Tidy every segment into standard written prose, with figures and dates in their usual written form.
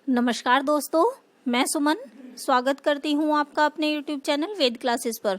नमस्कार दोस्तों, मैं सुमन स्वागत करती हूँ आपका अपने YouTube चैनल वेद क्लासेस पर।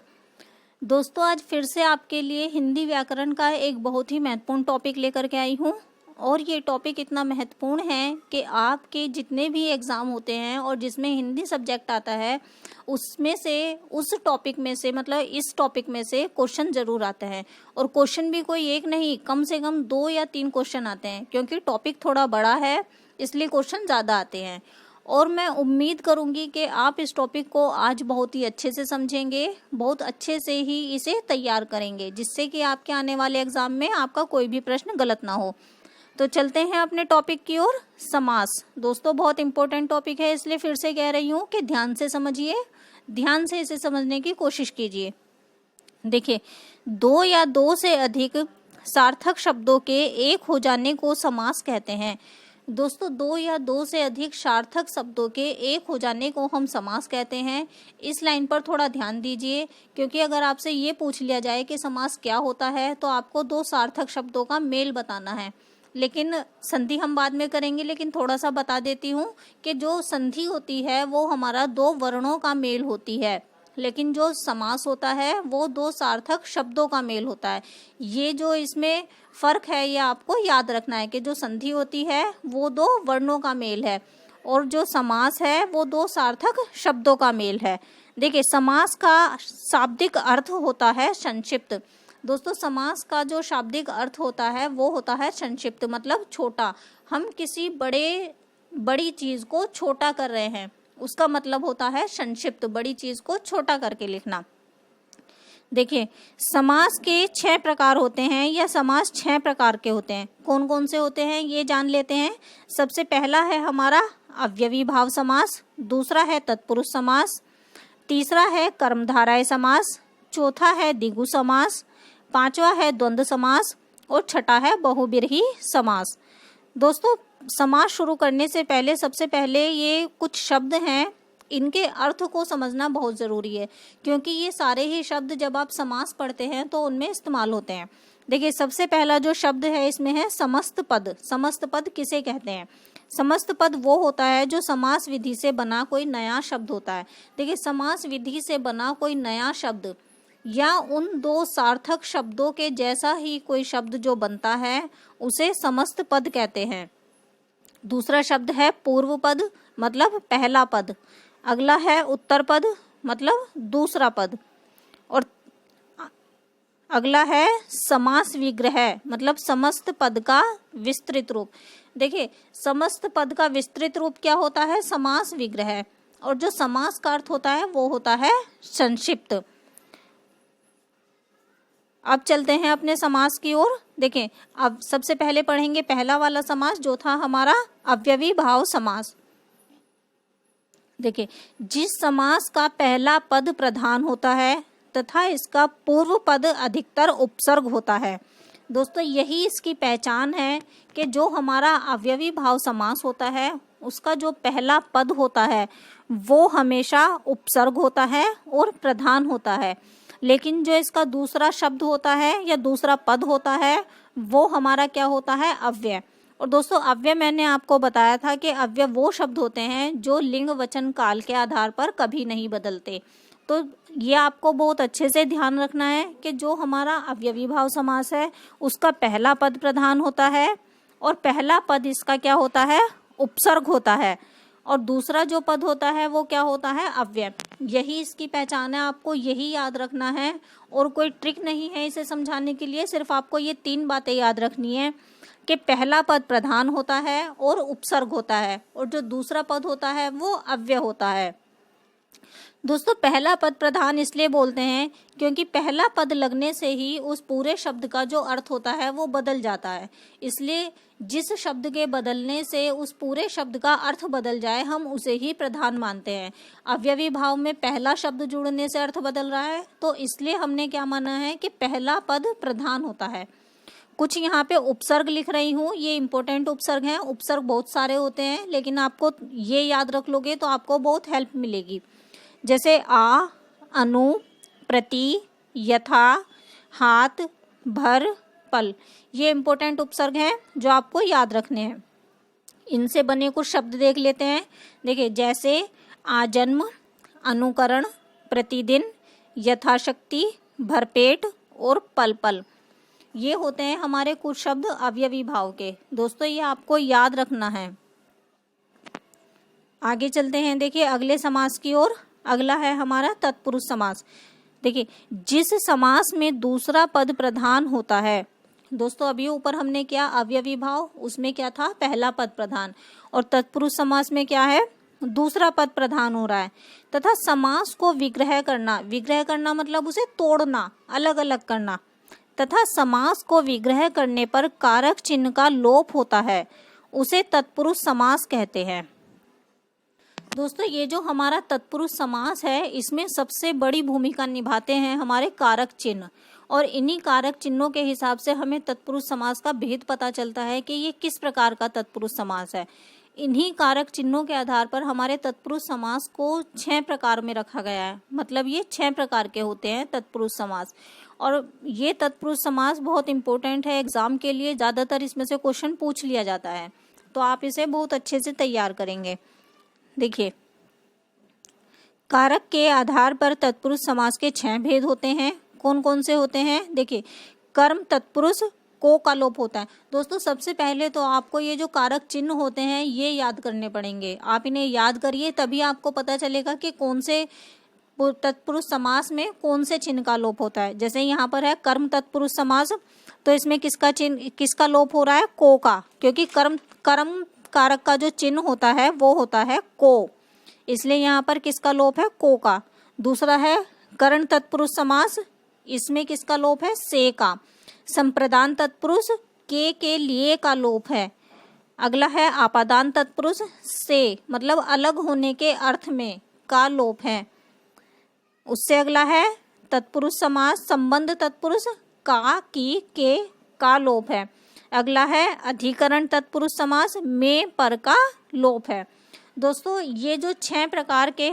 दोस्तों, आज फिर से आपके लिए हिंदी व्याकरण का एक बहुत ही महत्वपूर्ण टॉपिक लेकर के आई हूँ और ये टॉपिक इतना महत्वपूर्ण है कि आपके जितने भी एग्ज़ाम होते हैं और जिसमें हिंदी सब्जेक्ट आता है उसमें से उस टॉपिक में से मतलब इस टॉपिक में से क्वेश्चन ज़रूर आते हैं। और क्वेश्चन भी कोई एक नहीं, कम से कम 2 या 3 क्वेश्चन आते हैं, क्योंकि टॉपिक थोड़ा बड़ा है इसलिए क्वेश्चन ज़्यादा आते हैं। और मैं उम्मीद करूंगी कि आप इस टॉपिक को आज बहुत ही अच्छे से समझेंगे, बहुत अच्छे से ही इसे तैयार करेंगे, जिससे कि आपके आने वाले एग्जाम में आपका कोई भी प्रश्न गलत ना हो। तो चलते हैं अपने टॉपिक की ओर। समास दोस्तों बहुत इंपॉर्टेंट टॉपिक है, इसलिए फिर से कह रही हूँ कि ध्यान से समझिए, ध्यान से इसे समझने की कोशिश कीजिए। देखिए, 2 या 2 से अधिक सार्थक शब्दों के एक हो जाने को समास कहते हैं। दोस्तों, 2 या 2 से अधिक सार्थक शब्दों के एक हो जाने को हम समास कहते हैं। इस लाइन पर थोड़ा ध्यान दीजिए, क्योंकि अगर आपसे ये पूछ लिया जाए कि समास क्या होता है तो आपको 2 सार्थक शब्दों का मेल बताना है। लेकिन संधि हम बाद में करेंगे, लेकिन थोड़ा सा बता देती हूँ कि जो संधि होती है वो हमारा 2 वर्णों का मेल होती है, लेकिन जो समास होता है वो 2 सार्थक शब्दों का मेल होता है। ये जो इसमें फर्क है ये आपको याद रखना है कि जो संधि होती है वो 2 वर्णों का मेल है और जो समास है वो 2 सार्थक शब्दों का मेल है। देखिए, समास का शाब्दिक अर्थ होता है संक्षिप्त। दोस्तों, समास का जो शाब्दिक अर्थ होता है वो होता है संक्षिप्त, मतलब छोटा। हम किसी बड़ी चीज को छोटा कर रहे हैं, उसका मतलब होता है संक्षिप्त, बड़ी चीज को छोटा करके लिखना। देखिए, समास के 6 प्रकार होते हैं या समास 6 प्रकार के होते हैं। कौन कौन से होते हैं ये जान लेते हैं। सबसे पहला है हमारा अव्ययी भाव समास, दूसरा है तत्पुरुष समास, तीसरा है कर्मधारय समास, चौथा है द्विगु समास, पांचवा है द्वंद्व समास और छठा है बहुव्रीहि समास। दोस्तों, समास शुरू करने से पहले सबसे पहले ये कुछ शब्द हैं, इनके अर्थ को समझना बहुत ज़रूरी है, क्योंकि ये सारे ही शब्द जब आप समास पढ़ते हैं तो उनमें इस्तेमाल होते हैं। देखिए, सबसे पहला जो शब्द है इसमें है समस्त पद। समस्त पद किसे कहते हैं? समस्त पद वो होता है जो समास विधि से बना कोई नया शब्द होता है। देखिए, समास विधि से बना कोई नया शब्द या उन 2 सार्थक शब्दों के जैसा ही कोई शब्द जो बनता है उसे समस्त पद कहते हैं। दूसरा शब्द है पूर्व पद, मतलब पहला पद। अगला है उत्तर पद, मतलब दूसरा पद। और अगला है समास विग्रह, मतलब समस्त पद का विस्तृत रूप। देखिए, समस्त पद का विस्तृत रूप क्या होता है? समास विग्रह। और जो समास का अर्थ होता है वो होता है संक्षिप्त। अब चलते हैं अपने समास की ओर। देखें, अब सबसे पहले पढ़ेंगे पहला वाला समास जो था हमारा अव्ययी भाव समास। देखिए, जिस समास का पहला पद प्रधान होता है तथा इसका पूर्व पद अधिकतर उपसर्ग होता है। दोस्तों, यही इसकी पहचान है कि जो हमारा अव्ययी भाव समास होता है उसका जो पहला पद होता है वो हमेशा उपसर्ग होता है और प्रधान होता है, लेकिन जो इसका दूसरा शब्द होता है या दूसरा पद होता है वो हमारा क्या होता है? अव्यय। और दोस्तों, अव्यय मैंने आपको बताया था कि अव्यय वो शब्द होते हैं जो लिंग वचन काल के आधार पर कभी नहीं बदलते। तो ये आपको बहुत अच्छे से ध्यान रखना है कि जो हमारा अव्ययी भाव समास है उसका पहला पद प्रधान होता है और पहला पद इसका क्या होता है? उपसर्ग होता है, और दूसरा जो पद होता है वो क्या होता है? अव्यय। यही इसकी पहचान है, आपको यही याद रखना है और कोई ट्रिक नहीं है इसे समझाने के लिए। सिर्फ आपको ये 3 बातें याद रखनी है कि पहला पद प्रधान होता है और उपसर्ग होता है, और जो दूसरा पद होता है वो अव्यय होता है। दोस्तों, पहला पद प्रधान इसलिए बोलते हैं क्योंकि पहला पद लगने से ही उस पूरे शब्द का जो अर्थ होता है वो बदल जाता है। इसलिए जिस शब्द के बदलने से उस पूरे शब्द का अर्थ बदल जाए हम उसे ही प्रधान मानते हैं। अव्ययी भाव में पहला शब्द जुड़ने से अर्थ बदल रहा है तो इसलिए हमने क्या माना है कि पहला पद प्रधान होता है। कुछ यहाँ पे उपसर्ग लिख रही हूँ, ये इंपॉर्टेंट उपसर्ग हैं। उपसर्ग बहुत सारे होते हैं, लेकिन आपको ये याद रख लोगे तो आपको बहुत हेल्प मिलेगी। जैसे आ, अनु, प्रति, यथा, हाथ, भर, पल, ये इंपॉर्टेंट उपसर्ग हैं जो आपको याद रखने हैं। इनसे बने कुछ शब्द देख लेते हैं। देखिए, जैसे आजन्म, अनुकरण, प्रतिदिन, यथाशक्ति, भरपेट और पल पल, ये होते हैं हमारे कुछ शब्द अवयवी भाव के। दोस्तों, ये आपको याद रखना है। आगे चलते हैं, देखिए अगले समास की ओर। अगला है हमारा तत्पुरुष समास। देखिए, जिस समास में दूसरा पद प्रधान होता है। दोस्तों, अभी ऊपर हमने क्या अवयवी भाव, उसमें क्या था, पहला पद प्रधान, और तत्पुरुष समास में क्या है, दूसरा पद प्रधान हो रहा है। तथा समास को विग्रह करना, विग्रह करना मतलब उसे तोड़ना, अलग अलग करना, तथा समास को विग्रह करने पर कारक चिन्ह का लोप होता है, उसे तत्पुरुष समास कहते हैं। दोस्तों, ये जो हमारा तत्पुरुष समास है, इसमें सबसे बड़ी भूमिका निभाते हैं हमारे कारक चिन्ह, और इन्हीं कारक चिन्हों के हिसाब से हमें तत्पुरुष समास का भेद पता चलता है कि ये किस प्रकार का तत्पुरुष समास है। इन्हीं कारक चिन्हों के आधार पर हमारे तत्पुरुष समास को 6 प्रकार में रखा गया है। मतलब ये 6 प्रकार के होते हैं तत्पुरुष समास, और ये तत्पुरुष समास बहुत इंपॉर्टेंट है एग्जाम के लिए। ज़्यादातर इसमें से क्वेश्चन पूछ लिया जाता है, तो आप इसे बहुत अच्छे से तैयार करेंगे। देखिए, कारक के आधार पर तत्पुरुष समास के 6 भेद होते हैं। कौन कौन से होते हैं? देखिए, कर्म तत्पुरुष को का लोप होता है। दोस्तों, सबसे पहले तो आपको ये जो कारक चिन्ह होते हैं ये याद करने पड़ेंगे। आप इन्हें याद करिए, तभी आपको पता चलेगा कि कौन से तत्पुरुष समास में कौन से चिन्ह का लोप होता है। जैसे यहाँ पर है कर्म तत्पुरुष समास, तो इसमें किसका लोप हो रहा है? को का, क्योंकि कर्म कारक का जो चिन्ह होता है वो होता है को, इसलिए यहाँ पर किसका लोप है? को का। दूसरा है करण तत्पुरुष समास, इसमें किसका लोप है? से का। संप्रदान तत्पुरुष के लिए का लोप है। अगला है आपादान तत्पुरुष, से मतलब अलग होने के अर्थ में का लोप है। उससे अगला है तत्पुरुष समास संबंध तत्पुरुष, का की के का लोप है। अगला है अधिकरण तत्पुरुष समास, में पर का लोप है। दोस्तों, ये जो 6 प्रकार के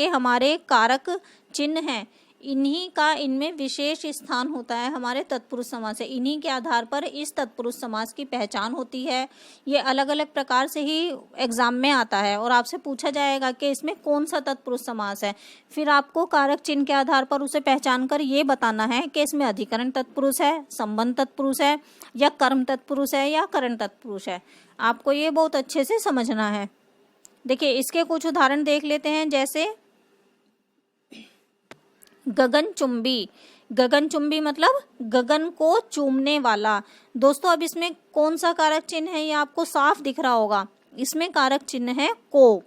हमारे कारक चिन्ह हैं, इनमें विशेष स्थान होता है हमारे तत्पुरुष समास से। इन्हीं के आधार पर इस तत्पुरुष समास की पहचान होती है। ये अलग अलग प्रकार से ही एग्जाम में आता है, और आपसे पूछा जाएगा कि इसमें कौन सा तत्पुरुष समास है। फिर आपको कारक चिन्ह के आधार पर उसे पहचान कर ये बताना है कि इसमें अधिकरण तत्पुरुष है, संबंध तत्पुरुष है, या कर्म तत्पुरुष है, या करण तत्पुरुष है। आपको ये बहुत अच्छे से समझना है। देखिए, इसके कुछ उदाहरण देख लेते हैं। जैसे गगनचुंबी, गगनचुंबी मतलब गगन को चूमने वाला। दोस्तों, अब इसमें कौन सा कारक चिन्ह है ये आपको साफ दिख रहा होगा। इसमें कारक चिन्ह है को।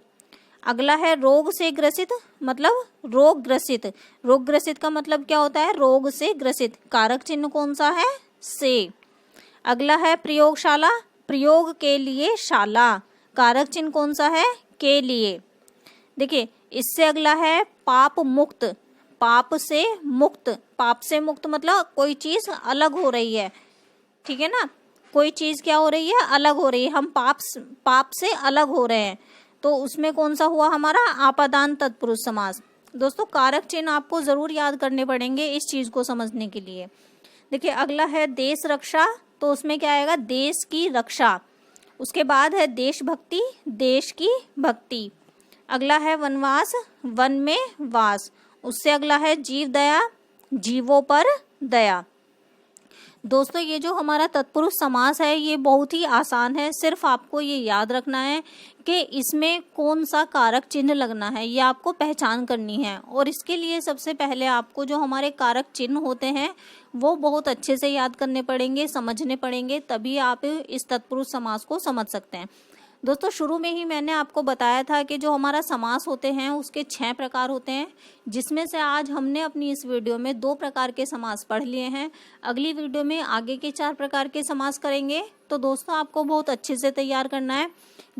अगला है रोग से ग्रसित, मतलब रोग ग्रसित। रोग ग्रसित का मतलब क्या होता है? रोग से ग्रसित। कारक चिन्ह कौन सा है? से। अगला है प्रयोगशाला, प्रयोग के लिए शाला। कारक चिन्ह कौन सा है? के लिए। देखिए, इससे अगला है पाप मुक्त, पाप से मुक्त। पाप से मुक्त मतलब कोई चीज अलग हो रही है, ठीक है ना। कोई चीज क्या हो रही है? अलग हो रही है। हम पाप से अलग हो रहे हैं, तो उसमें कौन सा हुआ हमारा? आपादान तत्पुरुष समास। दोस्तों, कारक चिन्ह आपको जरूर याद करने पड़ेंगे इस चीज को समझने के लिए। देखिए, अगला है देश रक्षा, तो उसमें क्या आएगा? देश की रक्षा। उसके बाद है देशभक्ति, देश की भक्ति। अगला है वनवास, वन में वास। उससे अगला है जीव दया, जीवों पर दया। दोस्तों, ये जो हमारा तत्पुरुष समास है ये बहुत ही आसान है। सिर्फ आपको ये याद रखना है कि इसमें कौन सा कारक चिन्ह लगना है, ये आपको पहचान करनी है। और इसके लिए सबसे पहले आपको जो हमारे कारक चिन्ह होते हैं वो बहुत अच्छे से याद करने पड़ेंगे, समझने पड़ेंगे, तभी आप इस तत्पुरुष समास को समझ सकते हैं। दोस्तों, शुरू में ही मैंने आपको बताया था कि जो हमारा समास होते हैं उसके 6 प्रकार होते हैं, जिसमें से आज हमने अपनी इस वीडियो में 2 प्रकार के समास पढ़ लिए हैं। अगली वीडियो में आगे के 4 प्रकार के समास करेंगे। तो दोस्तों, आपको बहुत अच्छे से तैयार करना है।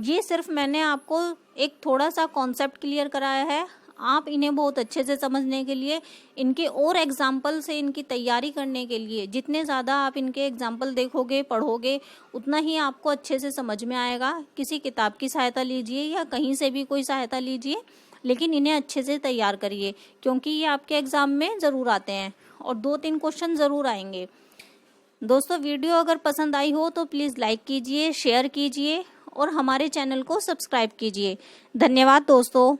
ये सिर्फ मैंने आपको एक थोड़ा सा कॉन्सेप्ट क्लियर कराया है। आप इन्हें बहुत अच्छे से समझने के लिए, इनके और एग्जाम्पल से इनकी तैयारी करने के लिए, जितने ज़्यादा आप इनके एग्जाम्पल देखोगे, पढ़ोगे, उतना ही आपको अच्छे से समझ में आएगा। किसी किताब की सहायता लीजिए या कहीं से भी कोई सहायता लीजिए, लेकिन इन्हें अच्छे से तैयार करिए, क्योंकि ये आपके एग्ज़ाम में ज़रूर आते हैं और 2-3 क्वेश्चन ज़रूर आएंगे। दोस्तों वीडियो अगर पसंद आई हो तो प्लीज़ लाइक कीजिए, शेयर कीजिए और हमारे चैनल को सब्सक्राइब कीजिए। धन्यवाद दोस्तों।